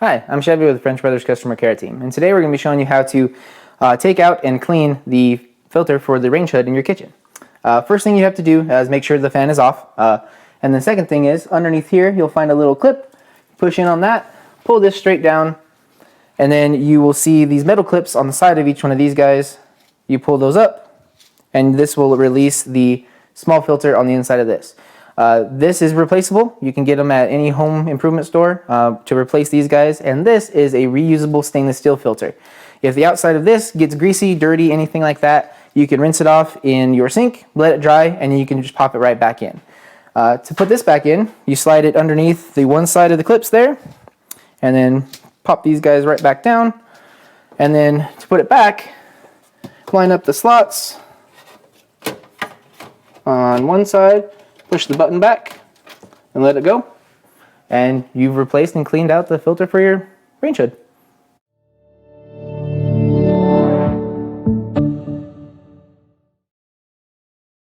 Hi, I'm Chevy with French Brothers Customer Care Team, and today we're going to be showing you how to take out and clean the filter for the range hood in your kitchen. First thing you have to do is make sure the fan is off, and the second thing is underneath here you'll find a little clip. Push in on that, pull this straight down, and then you will see these metal clips on the side of each one of these guys. You pull those up, and this will release the small filter on the inside of this. This is replaceable. You can get them at any home improvement store to replace these guys, and this is a reusable stainless steel filter. If the outside of this gets greasy, dirty, anything like that, you can rinse it off in your sink, let it dry, and then you can just pop it right back in. To put this back in, you slide it underneath the one side of the clips there, and then pop these guys right back down. And then to put it back, line up the slots on one side, push the button back, and let it go. And you've replaced and cleaned out the filter for your range hood.